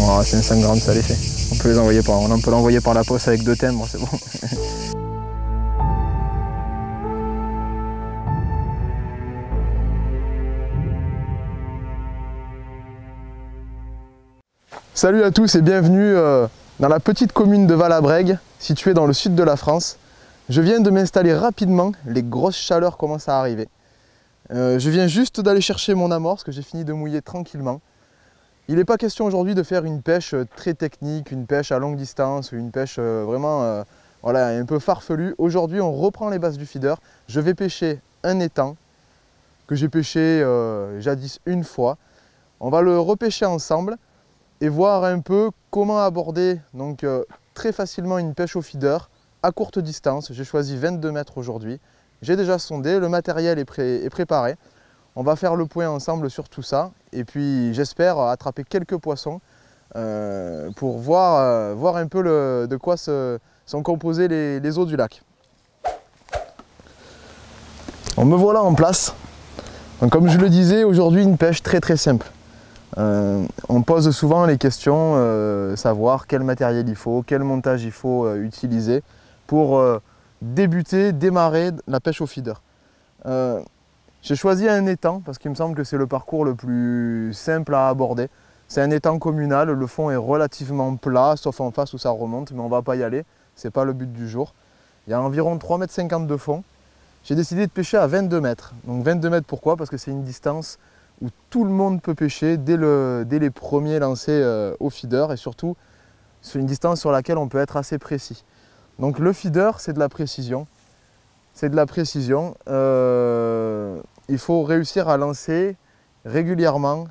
Oh, 500 grammes, ça les fait. On peut l'envoyer par la poste avec 2 timbres, c'est bon. Salut à tous et bienvenue dans la petite commune de Val-à-Brègue, située dans le sud de la France. Je viens de m'installer rapidement, les grosses chaleurs commencent à arriver. Je viens juste d'aller chercher mon amorce que j'ai fini de mouiller tranquillement. Il n'est pas question aujourd'hui de faire une pêche très technique, une pêche à longue distance, une pêche vraiment voilà, un peu farfelue. Aujourd'hui on reprend les bases du feeder. Je vais pêcher un étang que j'ai pêché jadis une fois. On va le repêcher ensemble et voir un peu comment aborder donc, très facilement une pêche au feeder à courte distance. J'ai choisi 22 mètres aujourd'hui. J'ai déjà sondé, le matériel est préparé. On va faire le point ensemble sur tout ça et puis j'espère attraper quelques poissons pour voir un peu de quoi sont composées les eaux du lac. On me voilà en place. Donc, comme je le disais, aujourd'hui une pêche très simple. On pose souvent les questions, savoir quel matériel il faut, quel montage il faut utiliser pour démarrer la pêche au feeder. J'ai choisi un étang parce qu'il me semble que c'est le parcours le plus simple à aborder. C'est un étang communal, le fond est relativement plat, sauf en face où ça remonte, mais on ne va pas y aller, ce n'est pas le but du jour. Il y a environ 3,50 m de fond. J'ai décidé de pêcher à 22 mètres. Donc 22 mètres pourquoi? Parce que c'est une distance où tout le monde peut pêcher dès les premiers lancers au feeder et surtout c'est une distance sur laquelle on peut être assez précis. Donc le feeder c'est de la précision. C'est de la précision. Il faut réussir à lancer régulièrement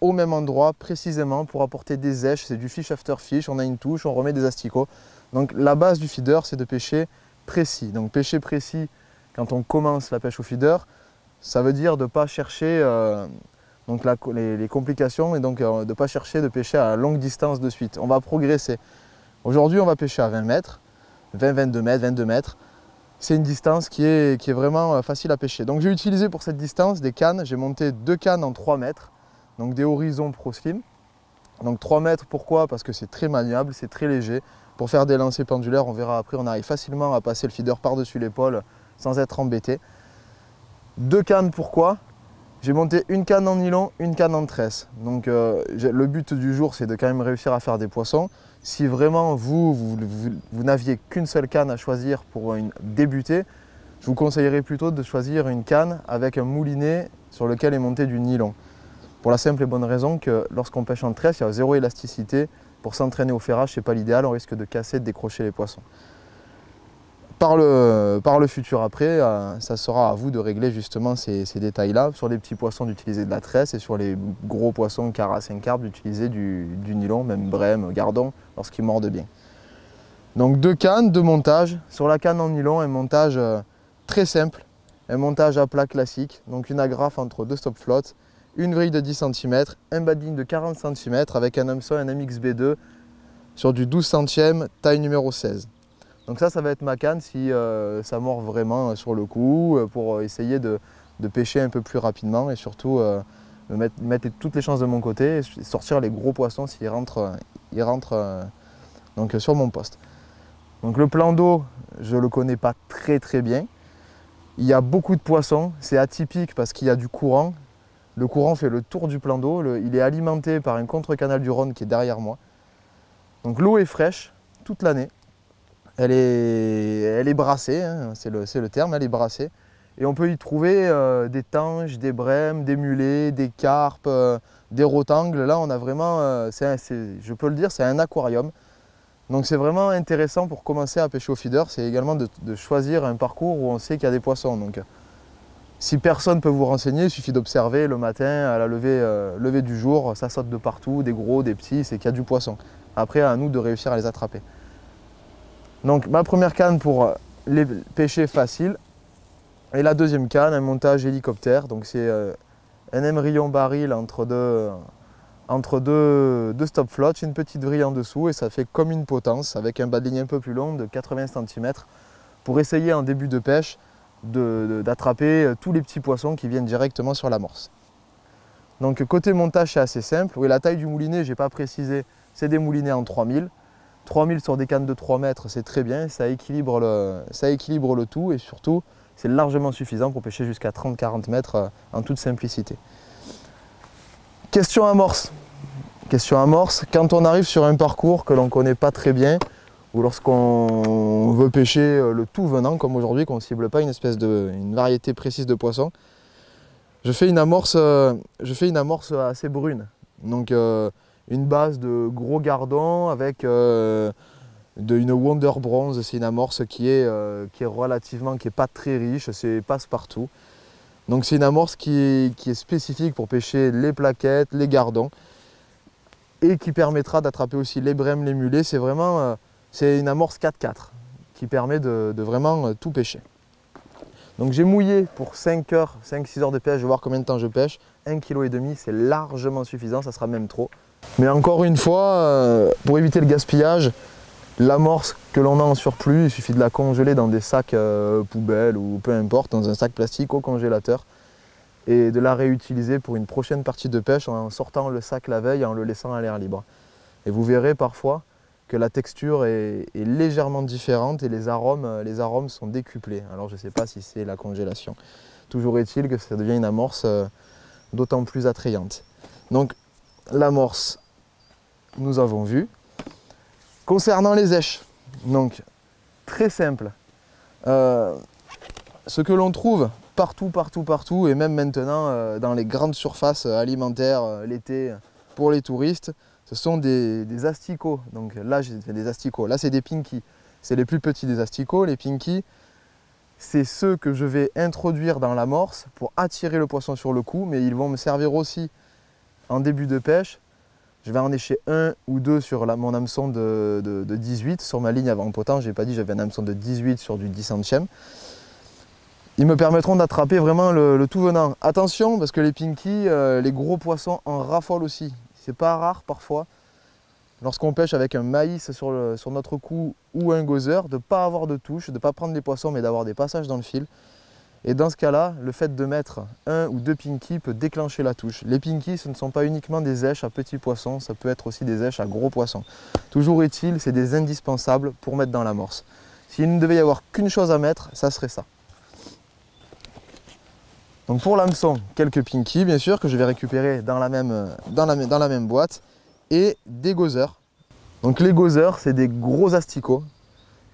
au même endroit précisément pour apporter des èches. C'est du fish after fish, on a une touche, on remet des asticots. Donc la base du feeder c'est de pêcher précis. Donc pêcher précis quand on commence la pêche au feeder, ça veut dire de ne pas chercher donc les complications et donc de ne pas chercher de pêcher à longue distance de suite. On va progresser. Aujourd'hui, on va pêcher à 20 mètres, 22 mètres, 22 mètres. C'est une distance qui est vraiment facile à pêcher. Donc j'ai utilisé pour cette distance des cannes. J'ai monté 2 cannes en 3 mètres, donc des Horizon Pro Slim. Donc 3 mètres, pourquoi? Parce que c'est très maniable, c'est très léger. Pour faire des lancers pendulaires, on verra après, on arrive facilement à passer le feeder par-dessus l'épaule sans être embêté. 2 cannes, pourquoi? J'ai monté une canne en nylon, une canne en tresse. Donc le but du jour c'est de quand même réussir à faire des poissons. Si vraiment vous n'aviez qu'une seule canne à choisir pour débuter, je vous conseillerais plutôt de choisir une canne avec un moulinet sur lequel est monté du nylon. Pour la simple et bonne raison que lorsqu'on pêche en tresse, il y a 0 élasticité. Pour s'entraîner au ferrage, ce n'est pas l'idéal, on risque de casser, de décrocher les poissons. Par le futur après, ça sera à vous de régler justement ces détails-là. Sur les petits poissons, d'utiliser de la tresse et sur les gros poissons, carasse, carpe, d'utiliser du nylon, même brème, gardon, lorsqu'ils mordent bien. Donc 2 cannes, 2 montages. Sur la canne en nylon, un montage très simple, un montage à plat classique. Donc une agrafe entre 2 stop flottes, une vrille de 10 cm, un badding de 40 cm avec un hameçon, un MXB2 sur du 12 centièmes, taille numéro 16. Donc ça va être ma canne si ça mord vraiment sur le coup pour essayer de pêcher un peu plus rapidement et surtout mettre toutes les chances de mon côté et sortir les gros poissons s'ils rentrent, donc sur mon poste. Donc le plan d'eau, je ne le connais pas très bien. Il y a beaucoup de poissons, c'est atypique parce qu'il y a du courant. Le courant fait le tour du plan d'eau, il est alimenté par un contre-canal du Rhône qui est derrière moi. Donc l'eau est fraîche toute l'année. Elle est brassée, hein, c'est le terme, elle est brassée. Et on peut y trouver des tanges, des brèmes, des mulets, des carpes, des rotangles. Là, on a vraiment, je peux le dire, c'est un aquarium. Donc c'est vraiment intéressant pour commencer à pêcher au feeder. C'est également de choisir un parcours où on sait qu'il y a des poissons. Donc, si personne ne peut vous renseigner, il suffit d'observer le matin à la levée du jour. Ça saute de partout, des gros, des petits, c'est qu'il y a du poisson. Après, à nous de réussir à les attraper. Donc ma première canne pour les pêcher facile et la deuxième canne, un montage hélicoptère. Donc c'est un émerillon baril entre deux stop flots, une petite vrille en dessous et ça fait comme une potence avec un badling un peu plus long de 80 cm pour essayer en début de pêche d'attraper tous les petits poissons qui viennent directement sur l'amorce. Donc côté montage, c'est assez simple. Oui, la taille du moulinet, je n'ai pas précisé, c'est des moulinets en 3000. 3000 sur des cannes de 3 mètres, c'est très bien, ça équilibre le tout et surtout, c'est largement suffisant pour pêcher jusqu'à 30-40 mètres en toute simplicité. Question amorce. Question amorce, quand on arrive sur un parcours que l'on ne connaît pas très bien, ou lorsqu'on veut pêcher le tout venant, comme aujourd'hui, qu'on ne cible pas une variété précise de poissons, je fais une amorce assez brune. Donc une base de gros gardons avec une Wonder Bronze. C'est une amorce qui est pas très riche, c'est passe-partout. Donc c'est une amorce qui est spécifique pour pêcher les plaquettes, les gardons et qui permettra d'attraper aussi les brèmes, les mulets. C'est une amorce 4-4 qui permet de vraiment tout pêcher. Donc j'ai mouillé pour 5-6 heures de pêche, je vais voir combien de temps je pêche. 1,5 kg, c'est largement suffisant, ça sera même trop. Mais encore une fois, pour éviter le gaspillage, l'amorce que l'on a en surplus, il suffit de la congeler dans des sacs poubelles ou peu importe, dans un sac plastique au congélateur et de la réutiliser pour une prochaine partie de pêche en sortant le sac la veille et en le laissant à l'air libre. Et vous verrez parfois que la texture est légèrement différente et les arômes sont décuplés. Alors je ne sais pas si c'est la congélation. Toujours est-il que ça devient une amorce d'autant plus attrayante. Donc l'amorce, nous avons vu. Concernant les èches, donc très simple. Ce que l'on trouve partout, et même maintenant dans les grandes surfaces alimentaires l'été pour les touristes, ce sont des asticots. Donc là, j'ai fait des asticots. Là, c'est des pinkies. C'est les plus petits des asticots. Les pinkies, c'est ceux que je vais introduire dans l'amorce pour attirer le poisson sur le coup, mais ils vont me servir aussi en début de pêche. Je vais en écher 1 ou 2 sur mon hameçon de 18. Sur ma ligne avant potant, je n'ai pas dit j'avais un hameçon de 18 sur du 10 centièmes. Ils me permettront d'attraper vraiment le tout venant. Attention, parce que les pinkies, les gros poissons en raffolent aussi. C'est pas rare parfois, lorsqu'on pêche avec un maïs sur notre cou ou un gozeur, de ne pas avoir de touche, de ne pas prendre les poissons, mais d'avoir des passages dans le fil. Et dans ce cas-là, le fait de mettre 1 ou 2 pinkies peut déclencher la touche. Les pinkies, ce ne sont pas uniquement des èches à petits poissons, ça peut être aussi des èches à gros poissons. Toujours est-il, c'est des indispensables pour mettre dans l'amorce. S'il ne devait y avoir qu'une chose à mettre, ça serait ça. Donc pour l'hameçon, quelques pinkies bien sûr que je vais récupérer dans la même boîte et des gozers. Donc les gozers, c'est des gros asticots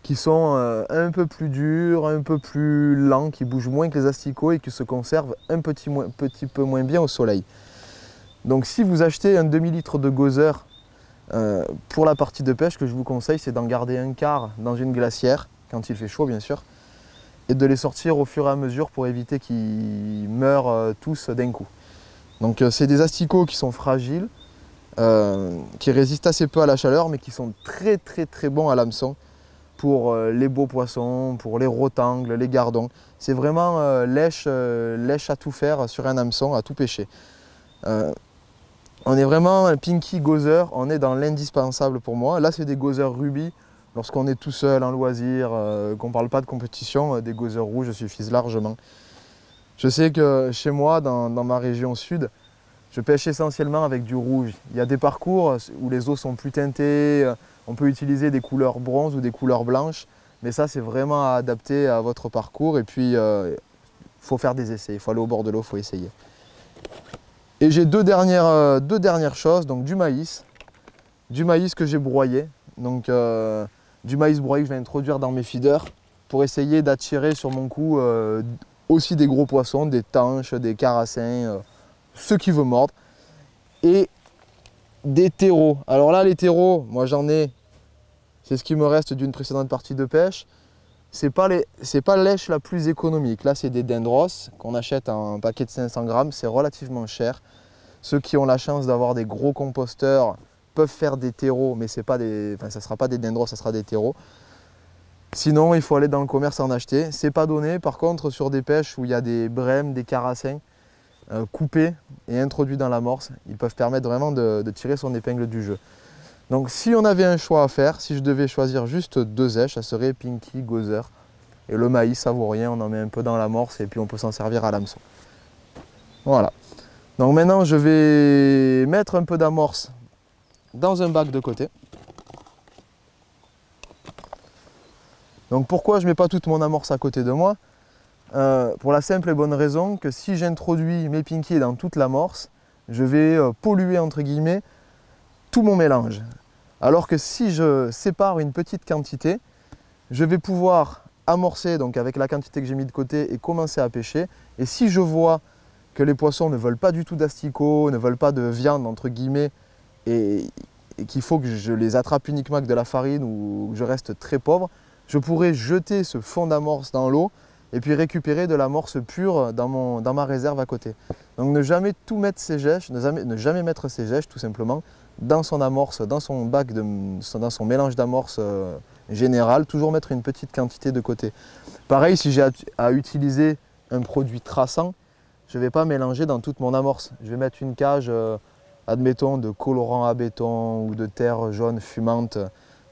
qui sont un peu plus durs, un peu plus lents, qui bougent moins que les asticots et qui se conservent un petit peu moins bien au soleil. Donc si vous achetez un demi-litre de gozer pour la partie de pêche, que je vous conseille, c'est d'en garder un quart dans une glacière, quand il fait chaud bien sûr, et de les sortir au fur et à mesure pour éviter qu'ils meurent tous d'un coup. Donc c'est des asticots qui sont fragiles, qui résistent assez peu à la chaleur, mais qui sont très bons à l'hameçon pour les beaux poissons, pour les rotangles, les gardons. C'est vraiment lèche à tout faire sur un hameçon, à tout pêcher. On est vraiment un pinky gozer, on est dans l'indispensable pour moi. Là c'est des gozers rubis. Lorsqu'on est tout seul en loisir, qu'on ne parle pas de compétition, des gozers rouges suffisent largement. Je sais que chez moi, dans ma région sud, je pêche essentiellement avec du rouge. Il y a des parcours où les eaux sont plus teintées, on peut utiliser des couleurs bronze ou des couleurs blanches, mais ça c'est vraiment à adapter à votre parcours et puis il faut faire des essais, il faut aller au bord de l'eau, il faut essayer. Et j'ai deux dernières choses, donc du maïs que j'ai broyé. Donc du maïs broyé que je vais introduire dans mes feeders pour essayer d'attirer sur mon cou aussi des gros poissons, des tanches, des carassins, ceux qui veulent mordre. Et des terreaux. Alors là les terreaux, moi j'en ai, c'est ce qui me reste d'une précédente partie de pêche. C'est pas l'èche la plus économique. Là c'est des dendros qu'on achète en paquet de 500 grammes, c'est relativement cher. Ceux qui ont la chance d'avoir des gros composteurs peuvent faire des terreaux, mais ça ne sera pas des dendros, ça sera des terreaux. Sinon, il faut aller dans le commerce en acheter. C'est pas donné, par contre, sur des pêches où il y a des brèmes, des carassins coupés et introduits dans l'amorce, ils peuvent permettre vraiment de tirer son épingle du jeu. Donc si on avait un choix à faire, si je devais choisir juste 2 èches, ça serait pinky, gozer. Et le maïs, ça vaut rien, on en met un peu dans l'amorce et puis on peut s'en servir à l'hameçon. Voilà. Donc maintenant je vais mettre un peu d'amorce dans un bac de côté. Donc pourquoi je ne mets pas toute mon amorce à côté de moi? Pour la simple et bonne raison que si j'introduis mes pinkies dans toute l'amorce, je vais polluer entre guillemets tout mon mélange. Alors que si je sépare une petite quantité, je vais pouvoir amorcer donc avec la quantité que j'ai mis de côté et commencer à pêcher. Et si je vois que les poissons ne veulent pas du tout d'asticots, ne veulent pas de viande entre guillemets, et qu'il faut que je les attrape uniquement avec de la farine ou que je reste très pauvre, je pourrais jeter ce fond d'amorce dans l'eau et puis récupérer de l'amorce pure dans ma réserve à côté. Donc ne jamais tout mettre ses gèches, ne jamais mettre ses gèches tout simplement dans son amorce, dans son bac, dans son mélange d'amorce général, toujours mettre une petite quantité de côté. Pareil, si j'ai à utiliser un produit traçant, je ne vais pas mélanger dans toute mon amorce. Je vais mettre une cage, admettons, de colorant à béton ou de terre jaune fumante.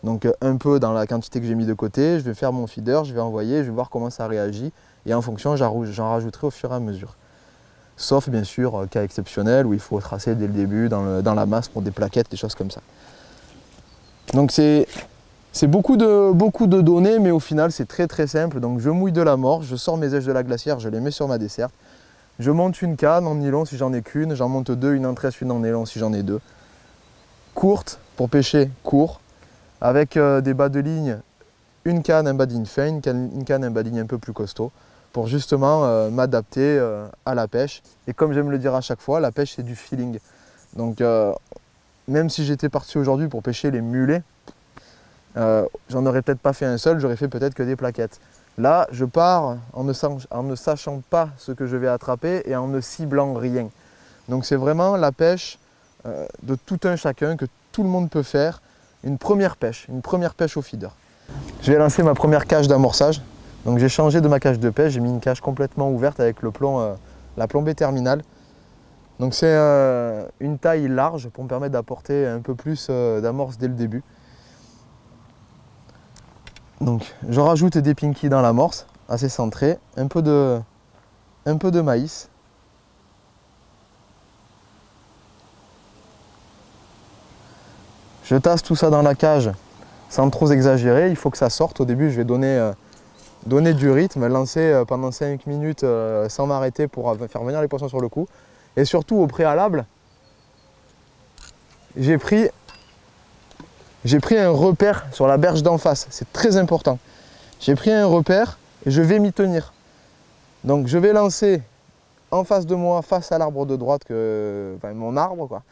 Donc un peu dans la quantité que j'ai mis de côté, je vais faire mon feeder, je vais envoyer, je vais voir comment ça réagit et en fonction j'en rajouterai au fur et à mesure. Sauf bien sûr cas exceptionnel où il faut tracer dès le début dans la masse pour des plaquettes, des choses comme ça. Donc c'est beaucoup de données mais au final c'est très simple. Donc je mouille de l'amorce, je sors mes èches de la glacière, je les mets sur ma desserte. Je monte une canne en nylon si j'en ai qu'une, j'en monte deux, une en tresse, une en nylon si j'en ai deux. Courte pour pêcher court. Avec des bas de ligne, une canne, un bas de ligne fin, une canne, un bas de ligne un peu plus costaud, pour justement m'adapter à la pêche. Et comme j'aime le dire à chaque fois, la pêche c'est du feeling. Donc même si j'étais parti aujourd'hui pour pêcher les mulets, j'en aurais peut-être pas fait un seul, j'aurais fait peut-être que des plaquettes. Là, je pars en ne sachant pas ce que je vais attraper et en ne ciblant rien. Donc c'est vraiment la pêche de tout un chacun que tout le monde peut faire. Une première pêche au feeder. Je vais lancer ma première cage d'amorçage. Donc j'ai changé de ma cage de pêche, j'ai mis une cage complètement ouverte avec le plomb, la plombée terminale. Donc c'est une taille large pour me permettre d'apporter un peu plus d'amorce dès le début. Donc je rajoute des pinkies dans l'amorce, assez centré, un peu de maïs. Je tasse tout ça dans la cage sans trop exagérer, il faut que ça sorte. Au début, je vais donner du rythme, lancer pendant 5 minutes sans m'arrêter pour faire venir les poissons sur le coup. Et surtout, au préalable, j'ai pris un repère sur la berge d'en face. C'est très important. J'ai pris un repère et je vais m'y tenir. Donc, je vais lancer en face de moi, face à l'arbre de droite, mon arbre, quoi.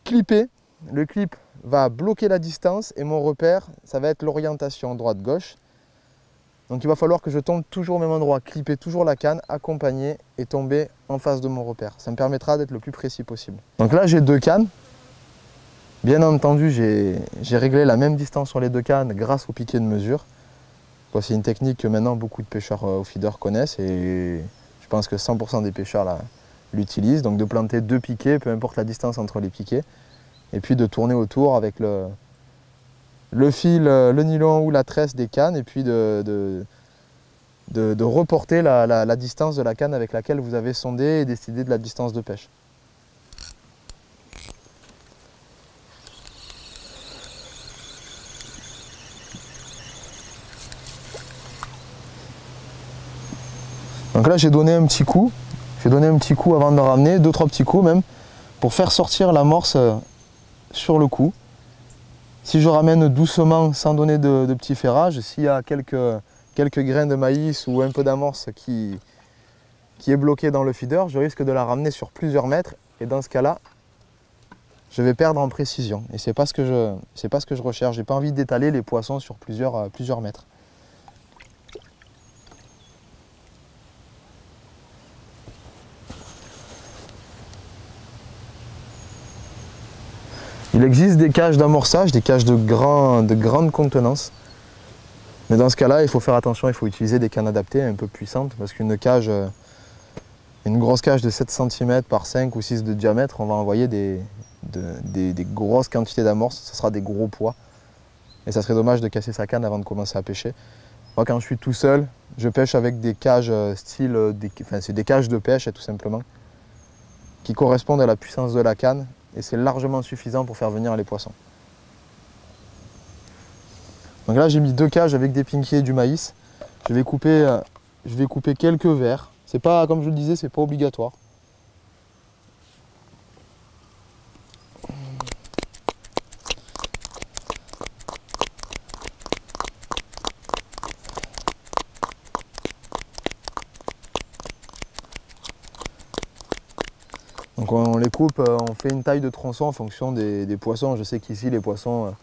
Clipper. Le clip va bloquer la distance et mon repère, ça va être l'orientation droite-gauche. Donc il va falloir que je tombe toujours au même endroit, clipper toujours la canne, accompagner et tomber en face de mon repère. Ça me permettra d'être le plus précis possible. Donc là j'ai deux cannes. Bien entendu, j'ai réglé la même distance sur les deux cannes grâce au piquet de mesure. C'est une technique que maintenant beaucoup de pêcheurs au feeder connaissent et je pense que 100% des pêcheurs l'utilisent. Donc de planter deux piquets, peu importe la distance entre les piquets. Et puis de tourner autour avec le fil, le nylon ou la tresse des cannes et puis de reporter la distance de la canne avec laquelle vous avez sondé et décidé de la distance de pêche. Donc là j'ai donné un petit coup, avant de le ramener, 2-3 petits coups même, pour faire sortir l'amorce sur le coup. Si je ramène doucement sans donner de petits ferrages, s'il y a quelques grains de maïs ou un peu d'amorce qui est bloqué dans le feeder, je risque de la ramener sur plusieurs mètres et dans ce cas-là, je vais perdre en précision. Et c'est pas ce que je recherche. J'ai pas envie d'étaler les poissons sur plusieurs mètres. Il existe des cages d'amorçage, des cages de grande contenance. Mais dans ce cas-là, il faut faire attention, il faut utiliser des cannes adaptées un peu puissantes parce qu'une grosse cage de 7 cm par 5 ou 6 de diamètre, on va envoyer des grosses quantités d'amorce, ce sera des gros poids. Et ça serait dommage de casser sa canne avant de commencer à pêcher. Moi, quand je suis tout seul, je pêche avec des cages c'est des cages de pêche tout simplement. qui correspondent à la puissance de la canne et c'est largement suffisant pour faire venir les poissons. Donc là j'ai mis 2 cages avec des pinkies et du maïs. Je vais couper quelques verres. C'est pas, comme je le disais, c'est pas obligatoire. Donc on les coupe, on fait une taille de tronçon en fonction des poissons. Je sais qu'ici les poissons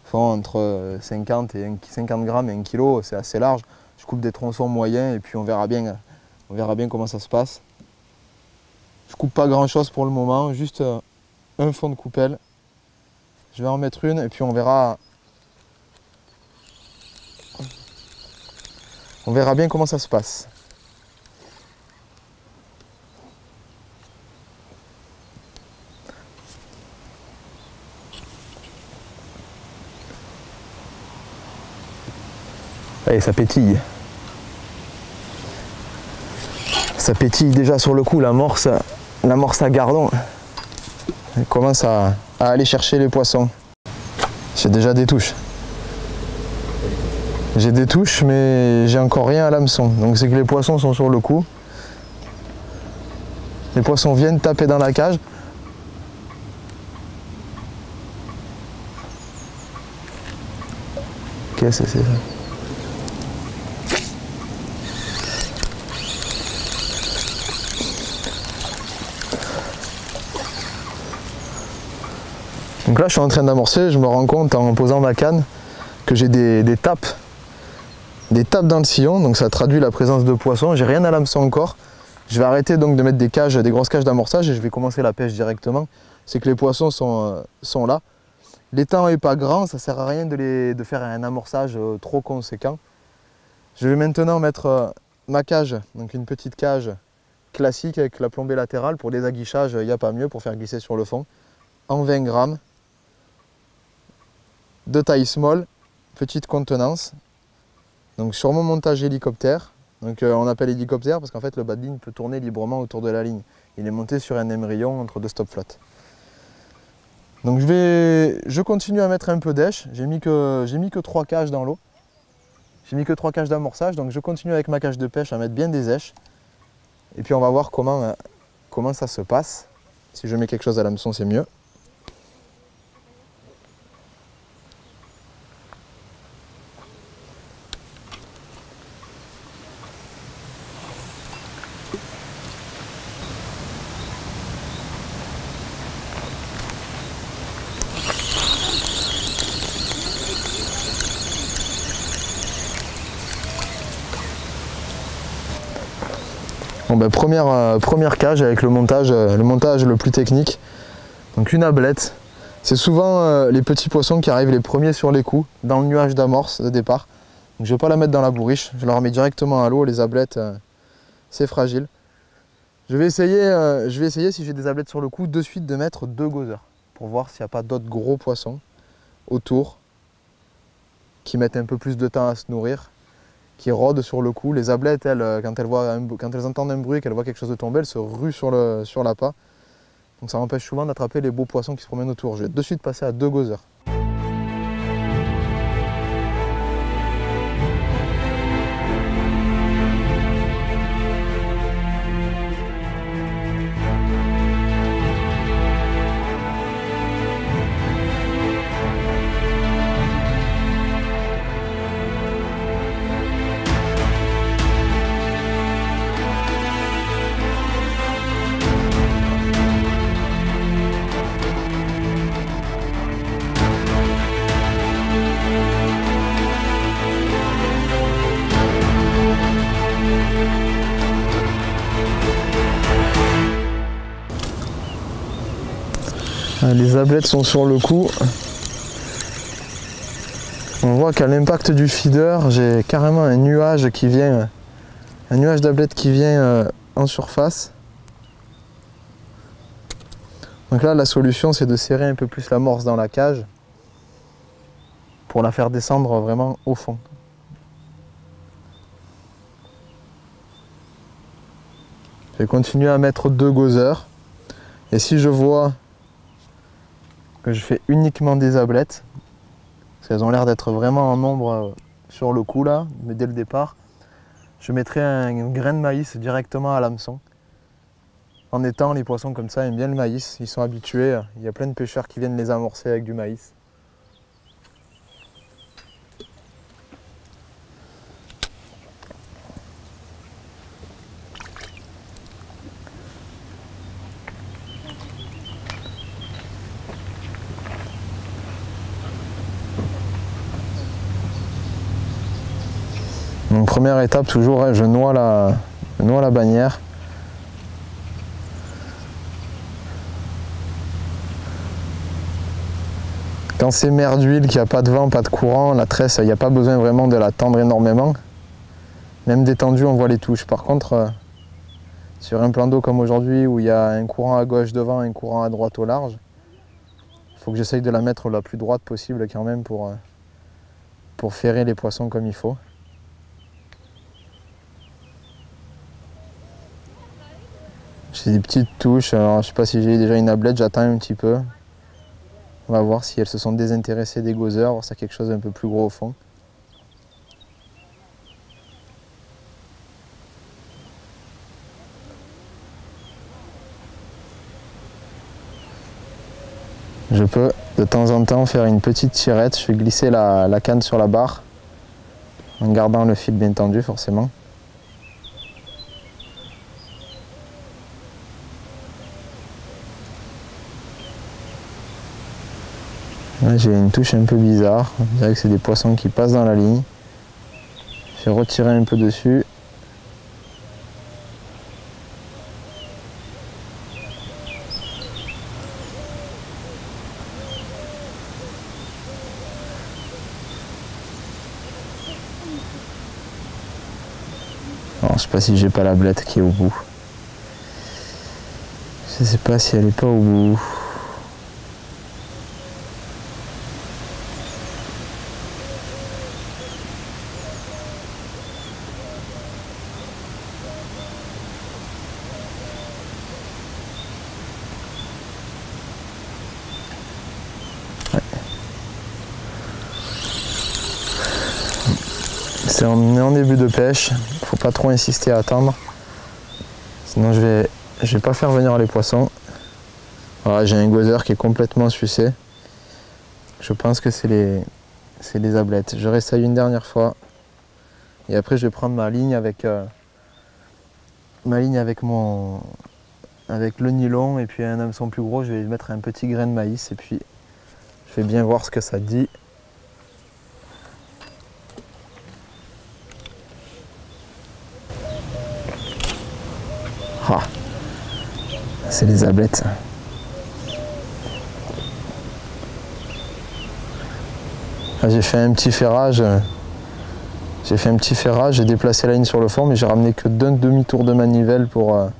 font entre 50 grammes et 1 kg, c'est assez large. Je coupe des tronçons moyens et puis on verra bien comment ça se passe. Je coupe pas grand chose pour le moment, juste un fond de coupelle. Je vais en mettre une et puis on verra bien comment ça se passe. Allez, ça pétille. Ça pétille déjà sur le coup, l'amorce à gardon. Elle commence à aller chercher les poissons. J'ai déjà des touches. J'ai des touches, mais j'ai encore rien à l'hameçon. Donc c'est que les poissons sont sur le coup. Les poissons viennent taper dans la cage. Qu'est-ce que c'est ça? Donc là je suis en train d'amorcer, je me rends compte en posant ma canne que j'ai des tapes dans le sillon, donc ça traduit la présence de poissons. J'ai rien à l'hameçon encore. Je vais arrêter donc de mettre des grosses cages d'amorçage et je vais commencer la pêche directement. C'est que les poissons sont là. L'étang n'est pas grand, ça ne sert à rien de faire un amorçage trop conséquent. Je vais maintenant mettre ma cage, donc une petite cage classique avec la plombée latérale. Pour les aguichages, il n'y a pas mieux pour faire glisser sur le fond. En 20 grammes. De taille small, petite contenance. Donc sur mon montage hélicoptère, donc on appelle hélicoptère parce qu'en fait le bas de ligne peut tourner librement autour de la ligne. Il est monté sur un émerillon entre 2 stop flottes. Donc je continue à mettre un peu d'èche. J'ai mis que 3 cages dans l'eau. J'ai mis que 3 cages d'amorçage, donc je continue avec ma cage de pêche à mettre bien des èches. Et puis on va voir comment ça se passe. Si je mets quelque chose à l'hameçon, c'est mieux. Bon ben, première cage avec le montage le plus technique. Donc une ablette. C'est souvent les petits poissons qui arrivent les premiers sur les coups, dans le nuage d'amorce de départ. Donc je ne vais pas la mettre dans la bourriche, je la remets directement à l'eau. Les ablettes, c'est fragile. Je vais essayer si j'ai des ablettes sur le coup, de suite de mettre 2 gothers pour voir s'il n'y a pas d'autres gros poissons autour qui mettent un peu plus de temps à se nourrir, qui rôdent sur le coup. Les ablettes, elles, quand elles entendent un bruit, qu'elles voient quelque chose de tomber, elles se ruent sur l'appât. Donc ça empêche souvent d'attraper les beaux poissons qui se promènent autour. Je vais de suite passer à 2 gothers. Les ablettes sont sur le coup. On voit qu'à l'impact du feeder, j'ai carrément un nuage d'ablettes qui vient en surface. Donc là, la solution, c'est de serrer un peu plus l'amorce dans la cage pour la faire descendre vraiment au fond. Je vais continuer à mettre 2 gothers. Et si je vois que je fais uniquement des ablettes, parce qu'elles ont l'air d'être vraiment en nombre sur le coup là, mais dès le départ, je mettrai un grain de maïs directement à l'hameçon. En étant, les poissons comme ça aiment bien le maïs, ils sont habitués, il y a plein de pêcheurs qui viennent les amorcer avec du maïs. Donc première étape toujours, je noie la bannière. Quand c'est mer d'huile, qu'il n'y a pas de vent, pas de courant, la tresse, il n'y a pas besoin vraiment de la tendre énormément. Même détendue, on voit les touches. Par contre, sur un plan d'eau comme aujourd'hui où il y a un courant à gauche devant et un courant à droite au large, il faut que j'essaye de la mettre la plus droite possible quand même pour ferrer les poissons comme il faut. J'ai des petites touches, alors je sais pas si j'ai déjà une ablette, j'attends un petit peu. On va voir si elles se sont désintéressées des gozer, voir s'il y a quelque chose d'un peu plus gros au fond. Je peux de temps en temps faire une petite tirette, je vais glisser la canne sur la barre en gardant le fil bien tendu forcément. Là j'ai une touche un peu bizarre, on dirait que c'est des poissons qui passent dans la ligne. Je vais retirer un peu dessus. Alors, je sais pas si j'ai pas la blette qui est au bout. Je sais pas si elle est pas au bout. On est en début de pêche, il faut pas trop insister à attendre, sinon je vais pas faire venir les poissons. Voilà, j'ai un gozer qui est complètement sucé. Je pense que c'est les ablettes. Je réessaye une dernière fois et après je vais prendre ma ligne avec le nylon et puis un hameçon plus gros, je vais mettre un petit grain de maïs et puis je vais bien voir ce que ça dit. Ah, c'est les ablettes. J'ai fait un petit ferrage. J'ai déplacé la ligne sur le fond, mais j'ai ramené que d'un demi-tour de manivelle pour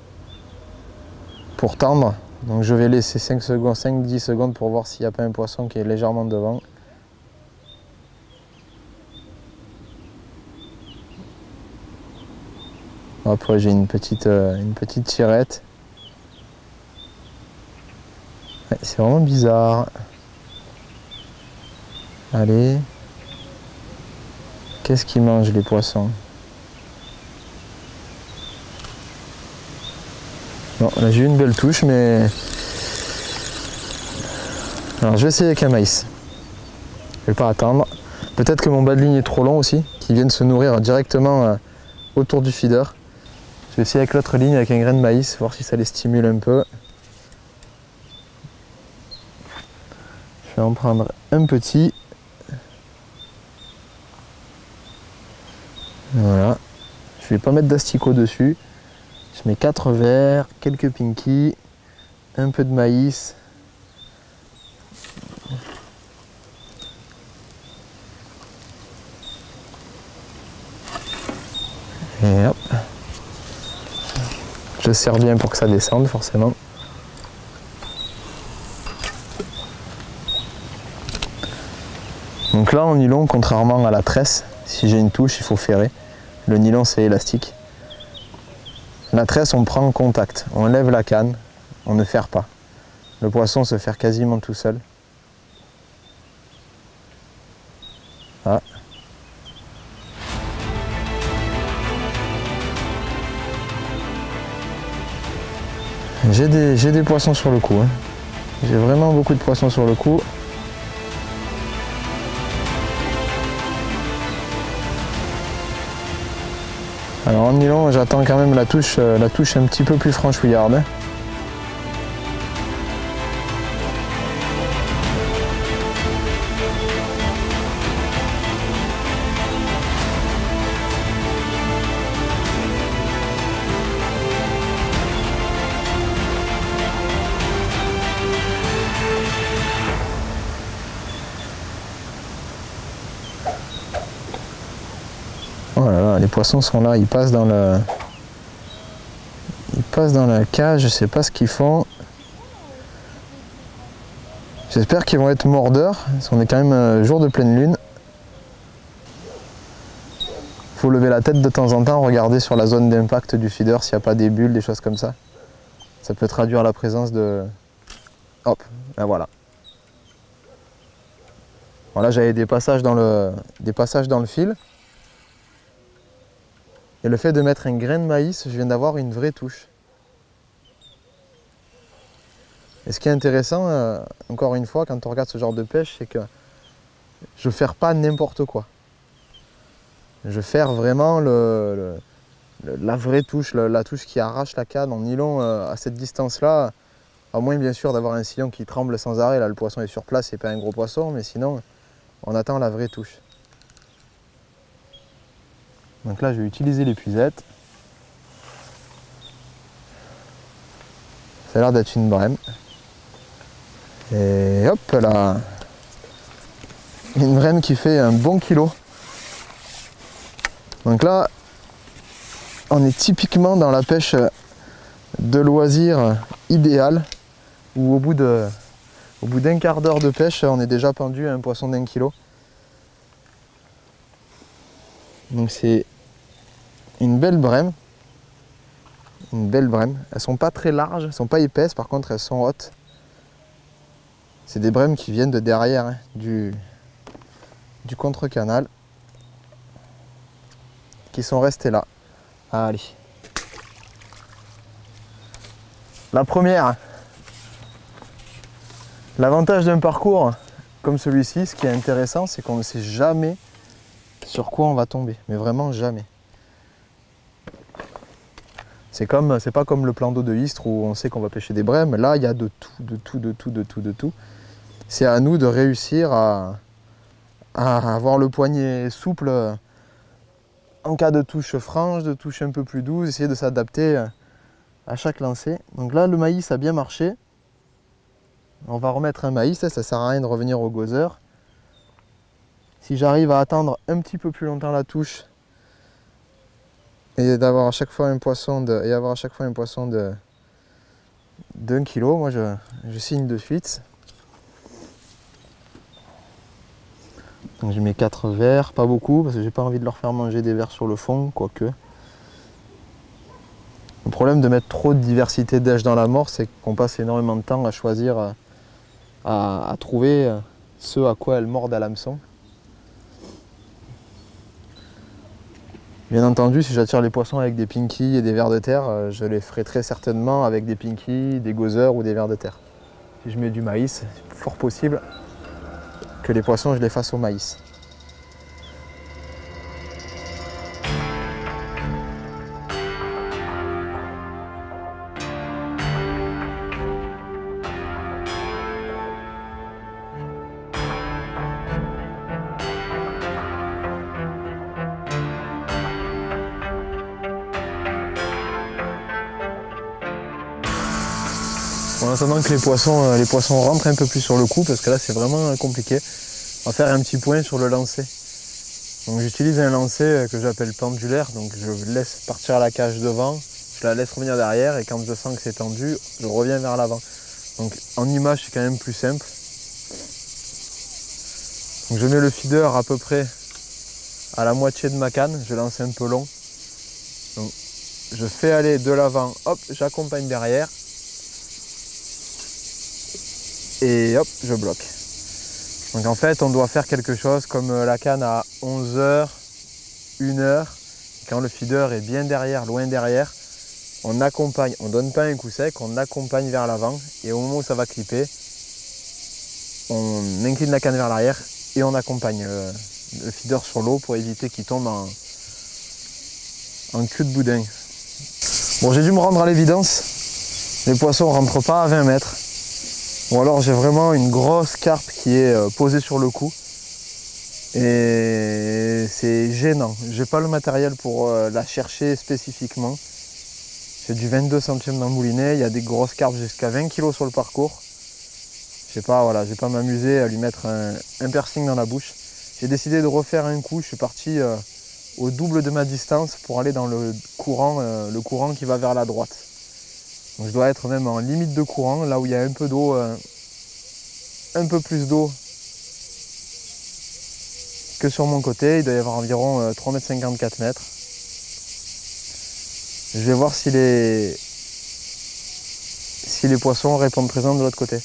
tendre. Donc je vais laisser 5-10 secondes pour voir s'il n'y a pas un poisson qui est légèrement devant. Après j'ai une petite tirette. Ouais, c'est vraiment bizarre. Allez. Qu'est-ce qu'ils mangent les poissons? Bon, là j'ai eu une belle touche, mais... Alors je vais essayer avec un maïs. Je vais pas attendre. Peut-être que mon bas de ligne est trop long aussi, qu'ils viennent se nourrir directement autour du feeder. Je vais essayer avec l'autre ligne, avec un grain de maïs, voir si ça les stimule un peu. Je vais en prendre un petit. Voilà. Je vais pas mettre d'asticot dessus. Je mets 4 verres, quelques pinkies, un peu de maïs. Et hop. Je serre bien pour que ça descende forcément. Donc là en nylon, contrairement à la tresse, si j'ai une touche il faut ferrer. Le nylon c'est élastique. La tresse on prend contact, on lève la canne, on ne ferre pas. le poisson se faire quasiment tout seul. Ah. J'ai des poissons sur le coup. Hein. J'ai vraiment beaucoup de poissons sur le coup. Alors en nylon, j'attends quand même la touche un petit peu plus franchouillarde. Oh là là, les poissons sont là, ils passent dans la cage, je sais pas ce qu'ils font. J'espère qu'ils vont être mordeurs, parce qu'on est quand même un jour de pleine lune. Faut lever la tête de temps en temps, regarder sur la zone d'impact du feeder s'il n'y a pas des bulles, des choses comme ça. Ça peut traduire la présence de... Hop, ben voilà. Voilà, j'avais des passages dans le fil. Et le fait de mettre un grain de maïs, je viens d'avoir une vraie touche. Et ce qui est intéressant, encore une fois, quand on regarde ce genre de pêche, c'est que je ne ferre pas n'importe quoi. Je ferre vraiment la vraie touche, la touche qui arrache la canne en nylon à cette distance-là. À moins bien sûr d'avoir un sillon qui tremble sans arrêt, là le poisson est sur place, c'est pas un gros poisson, mais sinon on attend la vraie touche. Donc là je vais utiliser l'épuisette. Ça a l'air d'être une brème. Et hop là, une brème qui fait un bon kilo. Donc là, on est typiquement dans la pêche de loisir idéale, où au bout d'un quart d'heure de pêche, on est déjà pendu à un poisson d'1 kilo. Donc c'est une belle brème. Une belle brème. Elles sont pas très larges, elles sont pas épaisses, par contre elles sont hautes. C'est des brèmes qui viennent de derrière, hein, du contre-canal, qui sont restées là. Allez. La première. L'avantage d'un parcours comme celui-ci, ce qui est intéressant, c'est qu'on ne sait jamais sur quoi on va tomber, mais vraiment jamais. C'est pas comme le plan d'eau de Istres où on sait qu'on va pêcher des brèmes. Là, il y a de tout. C'est à nous de réussir à avoir le poignet souple en cas de touche franche, de touche un peu plus douce, essayer de s'adapter à chaque lancer. Donc là, le maïs a bien marché. On va remettre un maïs, ça sert à rien de revenir au gozeur. Si j'arrive à attendre un petit peu plus longtemps la touche, et d'avoir à chaque fois un poisson d'1 kilo, moi je signe de suite. Donc je mets 4 vers, pas beaucoup parce que j'ai pas envie de leur faire manger des vers sur le fond, quoique. Le problème de mettre trop de diversité d'âge dans la mort, c'est qu'on passe énormément de temps à choisir, à trouver ce à quoi elles mordent à l'hameçon. Bien entendu, si j'attire les poissons avec des pinkies et des vers de terre, je les ferai très certainement avec des pinkies, des gozers ou des vers de terre. Si je mets du maïs, c'est fort possible que les poissons je les fasse au maïs. En attendant que les poissons rentrent un peu plus sur le coup, parce que là c'est vraiment compliqué, on va faire un petit point sur le lancer. Donc j'utilise un lancer que j'appelle pendulaire, donc je laisse partir la cage devant, je la laisse revenir derrière et quand je sens que c'est tendu, je reviens vers l'avant. Donc en image c'est quand même plus simple. Donc je mets le feeder à peu près à la moitié de ma canne, je lance un peu long. Donc je fais aller de l'avant, hop, j'accompagne derrière. et hop, je bloque. Donc en fait, on doit faire quelque chose comme la canne à 11 h, 1 h. Quand le feeder est bien derrière, loin derrière, on accompagne, on ne donne pas un coup sec, on accompagne vers l'avant et au moment où ça va clipper, on incline la canne vers l'arrière et on accompagne le feeder sur l'eau pour éviter qu'il tombe en cul de boudin. Bon, j'ai dû me rendre à l'évidence, les poissons ne rentrent pas à 20 mètres. Ou alors j'ai vraiment une grosse carpe qui est posée sur le cou. Et c'est gênant. J'ai pas le matériel pour la chercher spécifiquement. J'ai du 22 centièmes dans le moulinet. Il y a des grosses carpes jusqu'à 20 kg sur le parcours. Je sais pas, voilà, je vais pas m'amuser à lui mettre un piercing dans la bouche. J'ai décidé de refaire un coup. Je suis parti au double de ma distance pour aller dans le courant qui va vers la droite. Donc je dois être même en limite de courant, là où il y a un peu d'eau, un peu plus d'eau que sur mon côté. Il doit y avoir environ 3,50 m, 4 mètres. Je vais voir si les poissons répondent présents de l'autre côté.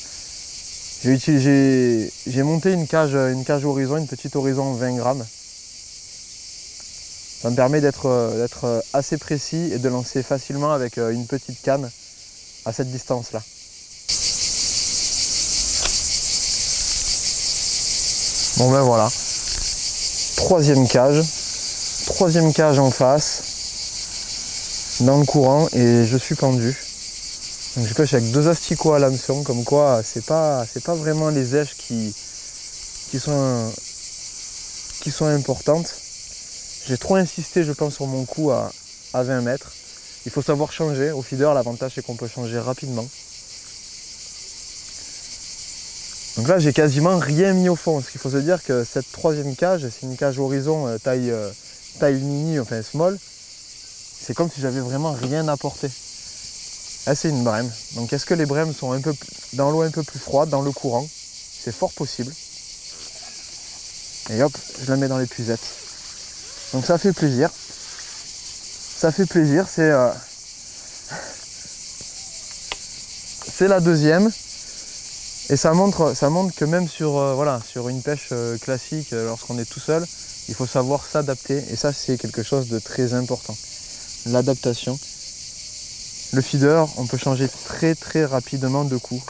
J'ai monté une cage horizon, une petite horizon 20 grammes. Ça me permet d'être assez précis et de lancer facilement avec une petite canne à cette distance-là. Bon ben voilà. Troisième cage en face, dans le courant et je suis pendu. Donc je pêche avec 2 asticots à l'hameçon, comme quoi c'est pas vraiment les èches qui sont importantes. J'ai trop insisté je pense sur mon coup à 20 mètres. Il faut savoir changer. Au feeder, l'avantage c'est qu'on peut changer rapidement. Donc là j'ai quasiment rien mis au fond. Ce qu'il faut se dire que cette troisième cage, c'est une cage horizon taille mini, enfin small. C'est comme si j'avais vraiment rien apporté. Là c'est une brème. Donc est-ce que les brèmes sont un peu dans l'eau un peu plus froide, dans le courant? C'est fort possible. Et hop, je la mets dans l'épuisette. Donc ça fait plaisir. Ça fait plaisir, c'est la deuxième. Et ça montre que même sur une pêche classique, lorsqu'on est tout seul, il faut savoir s'adapter. Et ça, c'est quelque chose de très important. L'adaptation. Le feeder, on peut changer très très rapidement de coup.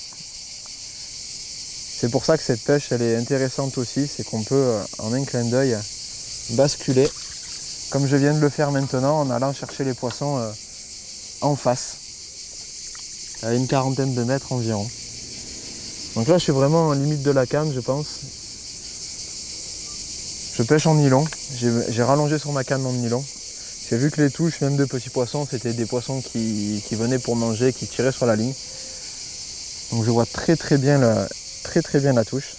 C'est pour ça que cette pêche, elle est intéressante aussi. C'est qu'on peut, en un clin d'œil, basculer. Comme je viens de le faire maintenant, en allant chercher les poissons en face. À une quarantaine de mètres environ. Donc là, je suis vraiment en limite de la canne, je pense. Je pêche en nylon. J'ai rallongé sur ma canne en nylon. J'ai vu que les touches, même de petits poissons, c'était des poissons qui venaient pour manger, qui tiraient sur la ligne. Donc je vois très très bien la touche.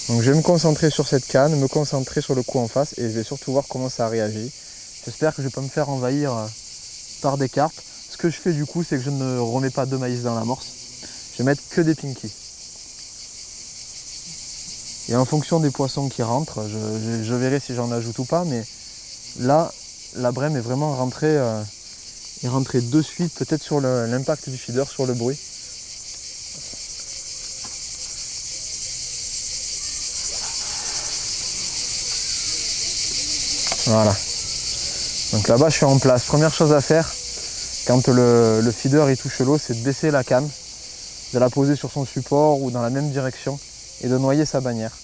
Donc je vais me concentrer sur cette canne, me concentrer sur le coup en face et je vais surtout voir comment ça réagit. J'espère que je ne vais pas me faire envahir par des carpes. Ce que je fais du coup, c'est que je ne remets pas de maïs dans l'amorce. Je vais mettre que des pinkies. Et en fonction des poissons qui rentrent, je verrai si j'en ajoute ou pas, mais là, la brème est vraiment rentrée de suite, peut-être sur l'impact du feeder, sur le bruit. Voilà. Donc là-bas, je suis en place. Première chose à faire, quand le feeder il touche l'eau, c'est de baisser la canne, de la poser sur son support ou dans la même direction et de noyer sa bannière.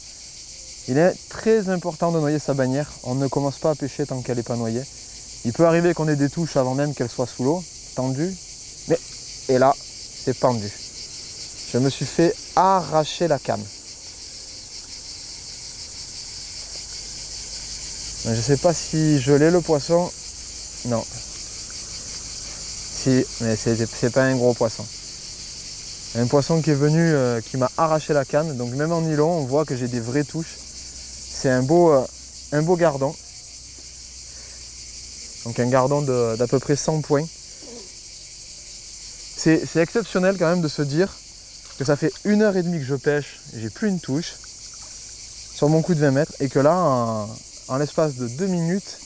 Il est très important de noyer sa bannière. On ne commence pas à pêcher tant qu'elle n'est pas noyée. Il peut arriver qu'on ait des touches avant même qu'elle soit sous l'eau, tendue. Et là, c'est pendu. Je me suis fait arracher la canne. Je ne sais pas si je l'ai le poisson. Non. Si, mais c'est pas un gros poisson. Un poisson qui est venu, qui m'a arraché la canne. Donc même en nylon, on voit que j'ai des vraies touches. C'est un beau gardon. Donc un gardon d'à peu près 100 points. C'est exceptionnel quand même de se dire que ça fait 1h30 que je pêche, j'ai plus une touche sur mon coup de 20 mètres et que là, en l'espace de 2 minutes,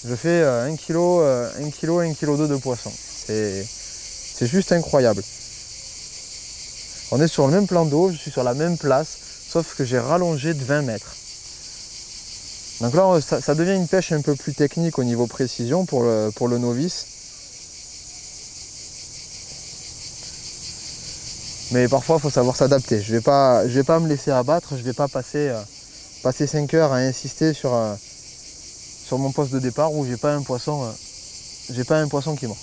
je fais 1 kg, 1 kg, 1 kg de poisson. C'est juste incroyable. On est sur le même plan d'eau, je suis sur la même place, sauf que j'ai rallongé de 20 mètres. Donc là, ça devient une pêche un peu plus technique au niveau précision pour le novice. Mais parfois, il faut savoir s'adapter. Je vais pas me laisser abattre, je ne vais pas passer 5 heures à insister sur mon poste de départ où j'ai pas un poisson qui mord.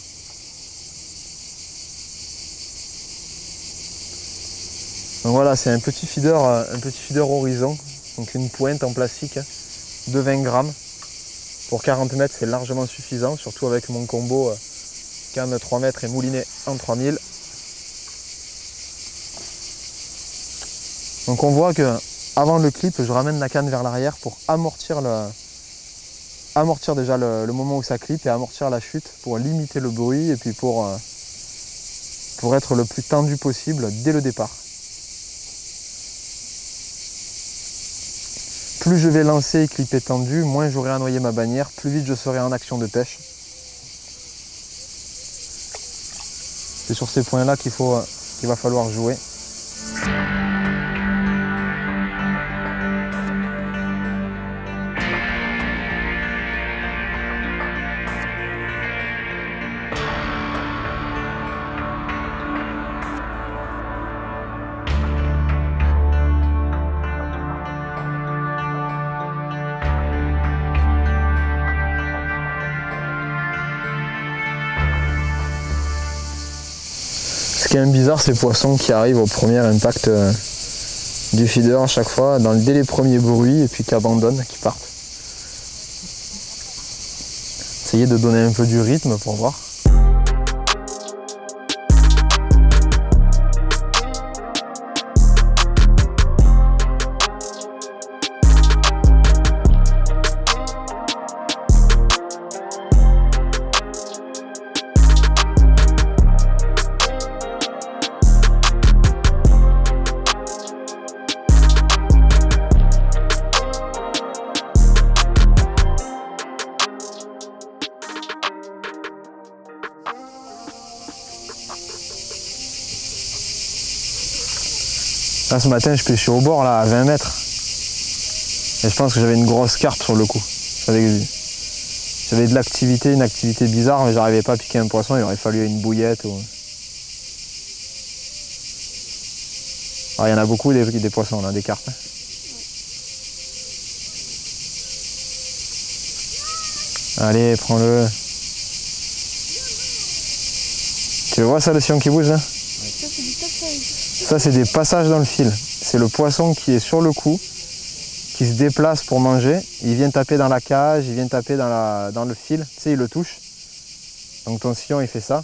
Donc voilà, c'est un petit feeder Horizon, donc une pointe en plastique de 20 grammes. Pour 40 mètres, c'est largement suffisant, surtout avec mon combo canne 3 mètres et moulinet en 3000. Donc on voit que avant le clip, je ramène la canne vers l'arrière pour amortir déjà le moment où ça clip et amortir la chute pour limiter le bruit et puis pour être le plus tendu possible dès le départ. Plus je vais lancer et clipper tendu, moins j'aurai à noyer ma bannière, plus vite je serai en action de pêche. C'est sur ces points-là qu'il va falloir jouer. Ce qui est bizarre, ces poissons qui arrivent au premier impact du feeder à chaque fois, dès les premiers bruits, et puis qui abandonnent, qui partent. Essayez de donner un peu du rythme pour voir. Là, ce matin, je pêchais au bord, là, à 20 mètres. Et je pense que j'avais une grosse carpe sur le coup. J'avais de l'activité, une activité bizarre, mais j'arrivais pas à piquer un poisson, il aurait fallu une bouillette. Alors, il y en a beaucoup des poissons, là, des carpes. Allez, prends-le. Tu le vois ça, le sillon qui bouge là? Ça, c'est des passages dans le fil. C'est le poisson qui est sur le cou, qui se déplace pour manger. Il vient taper dans la cage, il vient taper dans le fil. Tu sais, il le touche. Donc ton sillon, il fait ça.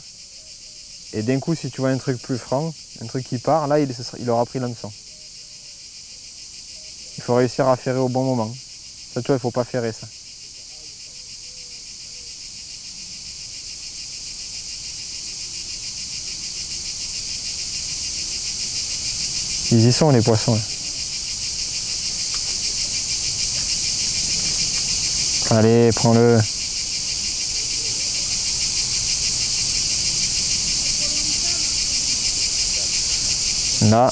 Et d'un coup, si tu vois un truc plus franc, un truc qui part, là, il aura pris l'hameçon. Il faut réussir à ferrer au bon moment. Ça, tu vois, il ne faut pas ferrer ça. Ils y sont les poissons. Allez, prends-le. Là,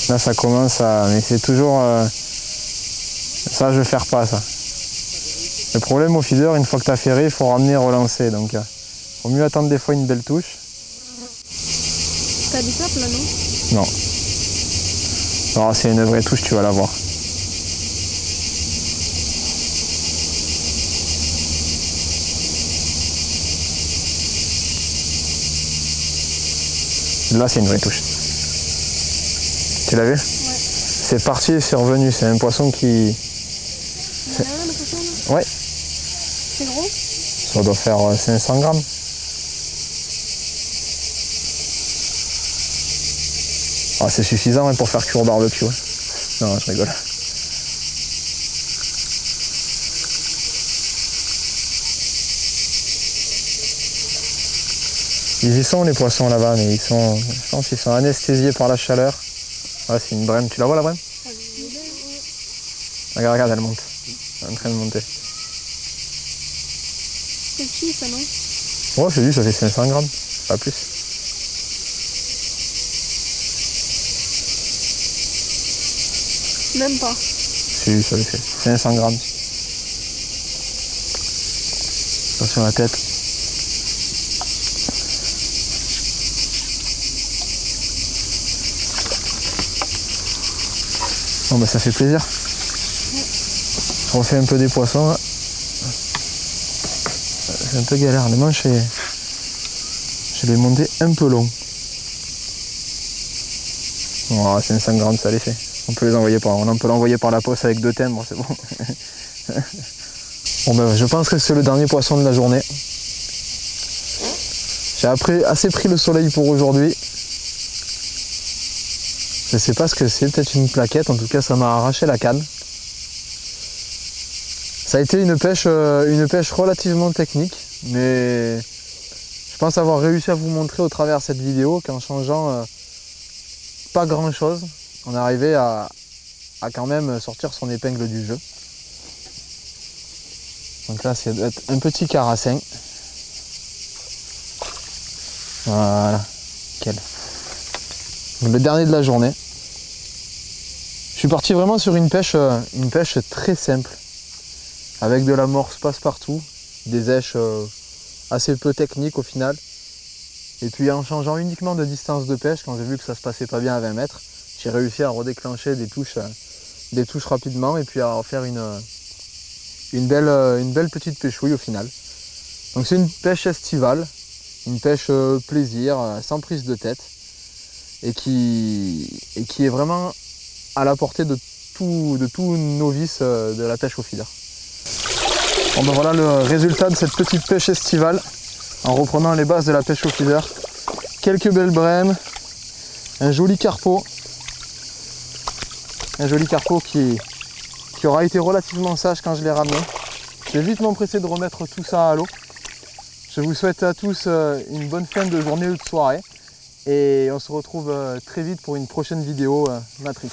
là ça commence à... Mais c'est toujours... Ça, je ne ferre pas ça. Le problème au feeder, une fois que tu as ferré, il faut ramener relancer. Donc, il vaut mieux attendre des fois une belle touche. T'as des sapes là, non? Non. Alors c'est une vraie touche, tu vas la voir. Là c'est une vraie touche. Tu l'as vu? Ouais. C'est parti et c'est revenu. C'est un poisson qui... Il y en a un, le poisson là? Ouais. C'est gros? Ça doit faire 500 grammes. Ah, c'est suffisant hein, pour faire cuire au barbecue. Non, je rigole. Ils y sont les poissons là-bas, mais je pense qu'ils sont anesthésiés par la chaleur. Voilà, c'est une brème. Tu la vois la brème? Regarde, regarde, elle monte. Elle est en train de monter. C'est petit ça, non? Ouais, je te dis, ça fait 500 grammes, pas plus. Même pas. Si, ça le fait. 500 grammes. Attention à la tête. Bon bah ça fait plaisir. Je refais un peu des poissons là. C'est un peu galère, les manches je les montais un peu long. Oh, 500 grammes ça les fait. On peut l'envoyer par la poste avec 2 timbres, c'est bon. Bon ben je pense que c'est le dernier poisson de la journée. J'ai assez pris le soleil pour aujourd'hui. Je sais pas ce que c'est, peut-être une plaquette, en tout cas ça m'a arraché la canne. Ça a été une pêche relativement technique, mais je pense avoir réussi à vous montrer au travers de cette vidéo qu'en changeant pas grand chose, on est arrivé à quand même sortir son épingle du jeu. Donc là c'est d'être un petit carassin. Voilà, nickel. Le dernier de la journée. Je suis parti vraiment sur une pêche très simple, avec de l'amorce passe-partout, des èches assez peu techniques au final. Et puis en changeant uniquement de distance de pêche, quand j'ai vu que ça se passait pas bien à 20 mètres, j'ai réussi à redéclencher des touches rapidement et puis à en faire une belle petite pêchouille au final. Donc c'est une pêche estivale, une pêche plaisir, sans prise de tête, et qui est vraiment à la portée de tout novice de la pêche au feeder. Bon ben voilà le résultat de cette petite pêche estivale, en reprenant les bases de la pêche au feeder. Quelques belles brèmes, un joli carpeau qui aura été relativement sage quand je l'ai ramené. Je vais vite m'empresser de remettre tout ça à l'eau. Je vous souhaite à tous une bonne fin de journée ou de soirée, et on se retrouve très vite pour une prochaine vidéo Matrix.